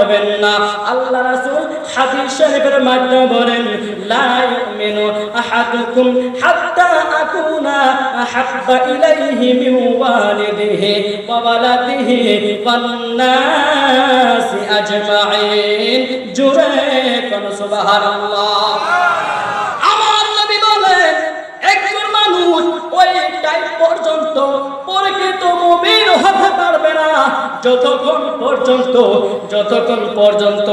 করবেন না। আল্লাহ রাসূল হাদিস শরীফের মাধ্যমে বলেন, লা ইউমিনু আহাদুকুম হাত্তা আকুনা আহাব্বা ইলাইহি মিন ওয়ালিদিহি ওয়া ওয়ালাদিহি ওয়ান নাসি আজমাইন। জোরে কোন সুবহানাল্লাহ। আমার নবী বলেন, একজন মানুষ ওই টাইম পর্যন্ত প্রকৃত মুমিন হতে পারবে না যতক্ষণ পর্যন্ত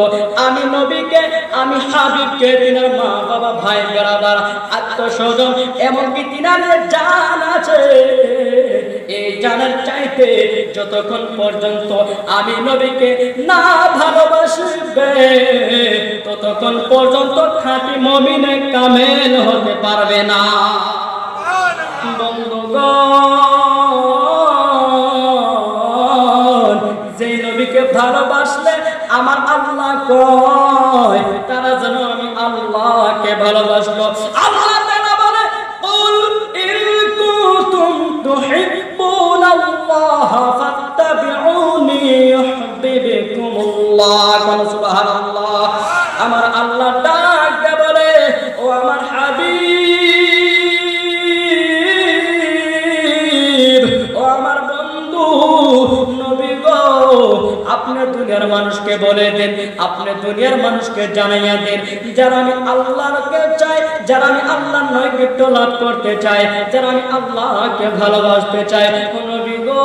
আমি নবীকে, আমি হাবিবকে, তিনার মা বাবা ভাই বেরাদার আত্মস্বজন এমনকি তিনার জান আছে, এই জানের চাইতে যতক্ষণ পর্যন্ত আমি নবীকে না ভালোবাসবে ততক্ষণ পর্যন্ত খাঁটি মুমিনে কামেল হতে পারবে না। বন্ধুগণ, যে নবীকে ভালোবাসলে আমার আল্লাহ কয় তারা যেন আমি আল্লাহকে ভালোবাসলো। আল্লাহ তাআলা বলে, কুল ইন কুনতুম তুহিব্বুনাল্লাহ ফাত্তাবিউনি ইউহিব্বুকুমুল্লাহ। সুবহানাল্লাহ। আমার আল্লাহ ডাক দিয়ে বলে, ও আমার হাবিব, ও আমার বন্ধু নবী গো, আপনি দুনিয়ার মানুষকে বলে দেন, আপনি দুনিয়ার মানুষকে জানাইয়া দেন, যারা আমি আল্লাহকে চাই, যারা আমি আল্লাহর নৈকট্য লাভ করতে চাই, যারা আমি আল্লাহকে ভালোবাসতে চাই, নবী গো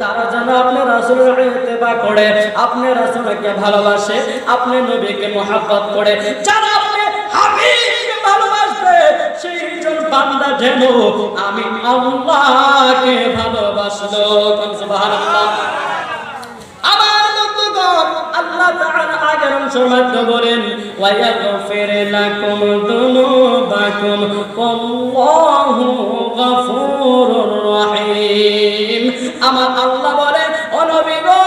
তারা যেন আপনার রাসূলের ইত্তেবা করে, আপনার রাসূলকে ভালোবাসে, আপনি নবীকে মহব্বত করে। যারা আপনি হাবিবকে ভালোবাসবে সেই জন বান্দা যেন আমি আল্লাহকে ভালোবাসলো। সুবহানাল্লাহ। আমার বন্ধুগণ, আল্লাহ তাআলা আগের অংশের মধ্যে বলেন, ওয়া ইয়াগফির লাকুম যুনুবাকুম ওয়াল্লাহু গফুরুর রহিম। আমার আল্লাহ বলে, ও নবী গো,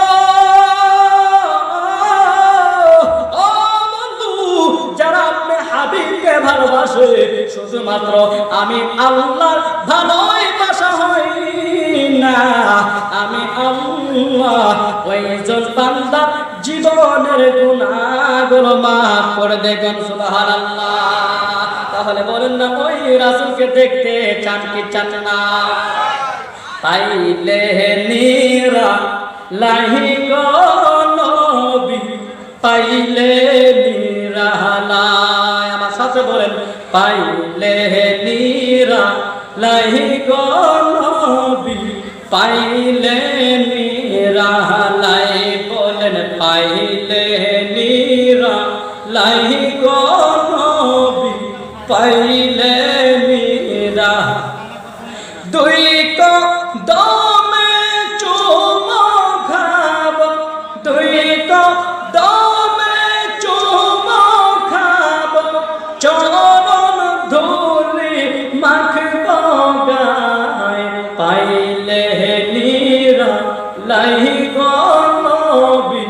ও বন্ধু, যারা আপনি হাবিবকে ভালোবাসে শুধুমাত্র আমি আল্লাহর ভালোবাসা হয় না, আমি আল্লাহ ওইজন বান্দা জীবনের গুনাহগুলো মাফ করে দেবেন। সুবহানাল্লাহ। তাহলে বলেন না, ওই রাসূলকে দেখতে চান কি চান না? পাইলে নিরা লাহি গো নবী, পাইলে নিরালায়। আমার সাথে বলেন, পাইলে নিরা লাহি গো নবী, পাইলে নিরালায়। বলেন, পাইলে নিরালায় গো নবী, পাইলে নিরা। দুই কদমে চুমো খাব, দুই কদমে চুমো খাব, চরণ ধুলি মাখব গায়, পাইলে নিরালাই গো নবী,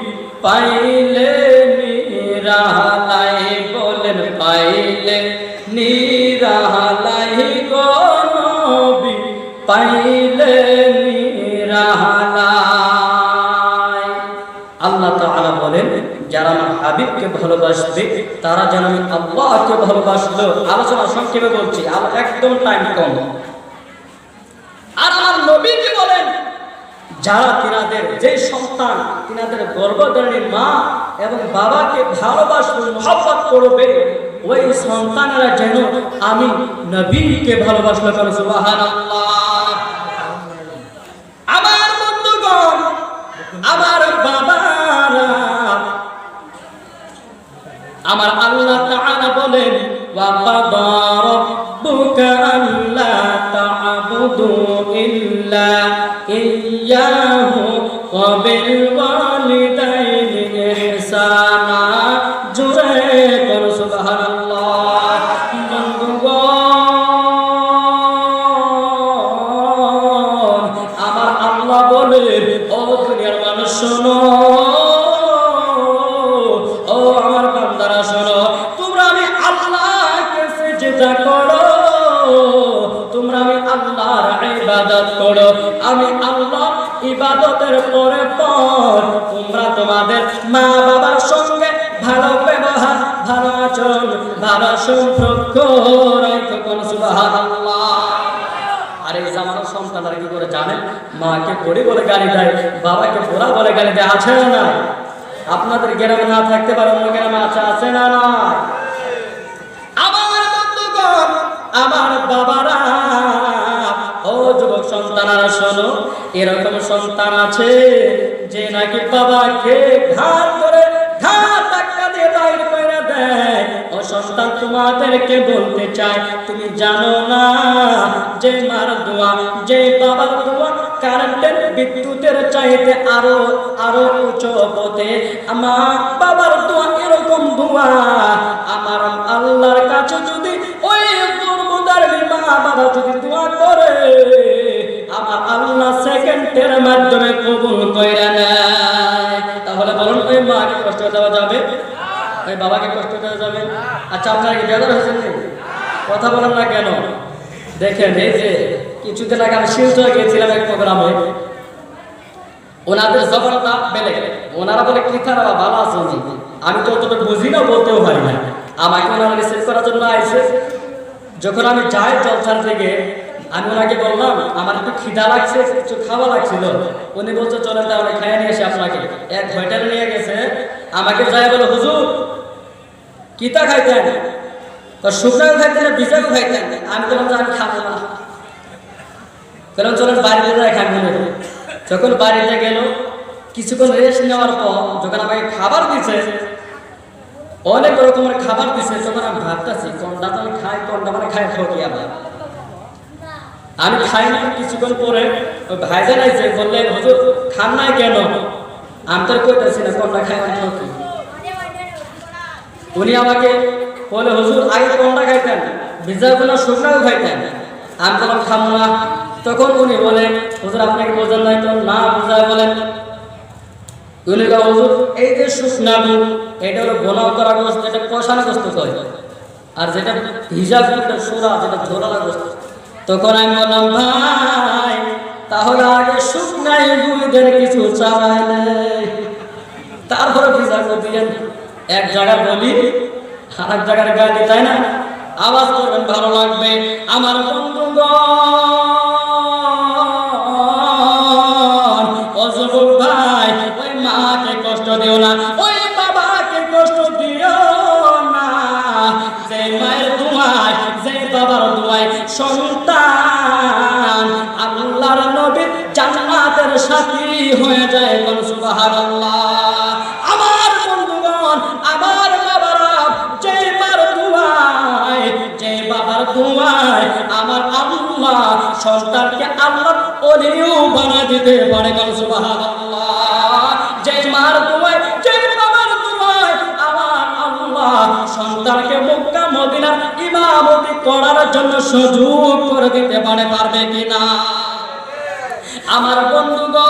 পাইলে নিরালাই। বলেন, পাইলে নিরালাই গো নবী, পাইলে নিরালাই। আল্লাহ তাআলা বলেন, যারা আমার হাবিবকে ভালোবাসবে তারা যেন আমি আল্লাহকে ভালোবাসলো। আলোচনা সংক্ষেপে বলছি, একদম টাইম কম। আর আমার নবীজি বলেন, যারা তিনাদের যে সন্তান তিনাদের গর্ভধারিণী মা এবং বাবাকে ভালোবাসবে, মহব্বত করবে, ওই সন্তানেরা যেন আমি নবীকে ভালোবাসলো। সুবহানাল্লাহ। আমার বন্ধুগণ, আমার বাবারা, আমার আল্লাহ তাআলা বলেন, ওয়া কাদা রাব্বুকা আল্লা তা'বুদু ইল্লা ইয়্যাহু ওয়া বিল ওয়ালিদাইনি ইহসানা। জোরে বল সুবহানাল্লাহ। বন্ধুগণ, আমার আল্লাহ বলেন, ও দুনিয়ার মানুষ শোনো, ও আমার বান্দারা শোনো, তোমরা আমি আল্লাহকে সিজদা করো, তোমরা আমি আল্লাহর ইবাদত করো। আমি আল্লাহ ইবাদতের পরে সম্পর্ক রাখো কোন সুবহানাল্লাহ। আর এই জামানার সন্তানরা কি করে জানেন? মাকে পড়ি বলে গালি দেয়, বাবাকে পোড়া বলে গালি দেয়, আছে না না? আপনাদের গ্রামে না থাকতে পারে, অন্য গ্রামে আছে না না? আমার বন্ধুগণ, আমার বাবারা, ও যুবক সন্তানরা শোনো, এরকম সন্তান আছে যে নাকি বাবাকে ঘাট করে ঘাট ধাক্কা দিয়ে বাইর করে দেয়। ও সন্তান, তোমাদেরকে বলতে চাই, তুমি জানো না যে মার দোয়া, যে বাবার দোয়া কারেন্টের বিদ্যুতের চাইতে আরো আরো উঁচু পথে। আমার বাবার দোয়া এরকম দোয়া, আমার আল্লাহর কাছে যদি ওই দুর্বদার মা বাবা যদি দোয়া করে, আমার আল্লাহ সেকেন্ডের মাধ্যমে কবুল কইরা নেয়। তাহলে বলুন, ওই মাকে কষ্ট দেওয়া যাবে? ওই বাবাকে কষ্ট দেওয়া যাবে? আচ্ছা, আপনারা কি বেজার হয়েছেন? কথা বলেন না কেন? দেখেন, এই যে কিছুদিন আগে আমি শিলচরে গিয়েছিলাম এক প্রোগ্রামে, ওনাদের জবানটা বেলে, ওনারা বলে কি তারা ভালো আছে? আমি তো অতটা বুঝি না, বলতেও পারি না। আমাকে ওনারা রিসিভ করার জন্য আইসে। যখন আমি যাই জলসার থেকে, আমি ওনাকে বললাম আমার একটু খিদা লাগছে, কিছু খাওয়া লাগছিল। উনি বলছে চলেন তাহলে খাইয়ে নিয়ে এসে আপনাকে। এক হোটেলে নিয়ে গেছে, আমাকে যাই বলে হুজুর কিতা খাইতেন? শুকনাও খাইতেন না ভিজাও খাইতেন? আমি বললাম যে আমি খাবো না। বললাম চলেন বাড়িতে যাই খাবো। যখন বাড়িতে গেল, কিছুক্ষণ রেস্ট নেওয়ার পর যখন আমাকে খাবার দিছে, অনেক রকমের খাবার দিছে, তখন আমি ভাবতেছি কোনটা তো আমি খাই, কোনটা মানে খাই ঠকি। আবার আমি খাই না। কিছুক্ষণ পরে ওই ভাইজান আইছে, বললেন হুজুর খান নাই কেন? আমি তো কইতেছি না কোনটা খাই আমি ঠকি। উনি আমাকে বলে হুজুর আগে কোনটা খাইতেন? ভিজাও না শুকনাও খাইতেন? আমি বললাম খাবো না। তখন উনি বলেন হুজুর আপনাকে বোঝেন নাই তো? না বুঝায় বলেন। উনি হুজুর এই যে শুকনা বুক, এটা হলো গোনাও করা গোস্ত, এটা কষানো গোস্ত কয়, আর যেটা ভিজা বুকটা সোরা, যেটা ঝোলানো গোস্ত। তখন আমি বললাম ভাই তাহলে আগে শুকনাই বুঝেন কিছু চাই নেই, তারপরে ভিজা করে দিলেন। এক জায়গায় বলি আর এক জায়গায় গালি, তাই না? আওয়াজ করবেন, ভালো লাগবে। আমার বন্ধুগণ, ও যুবক ভাই, ওই মাকে কষ্ট দিও না, ওই বাবাকে কষ্ট দিও না। যে মায়ের দোয়ায়, যে বাবার দোয়ায় সন্তান আল্লাহর নবীর জান্নাতের সাথী হয়ে যায়, বল সুবহানাল্লাহ। আমার বন্ধুগণ, আমার বাবারা, যে মার দোয়ায়, যে বাবার দোয়ায় আমার আল্লাহ সন্তানকে আল্লাহর ওলিও বানিয়ে দিতে পারে, বল সুবহানাল্লাহ। যে মার দোয়ায়, যে বাবার দোয়ায় আমার আল্লাহ সন্তানকে মক্কা মদিনার ইমামতি করার জন্য সুযোগ করে দিতে পারে, পারবে কিনা? আমার বন্ধুগণ,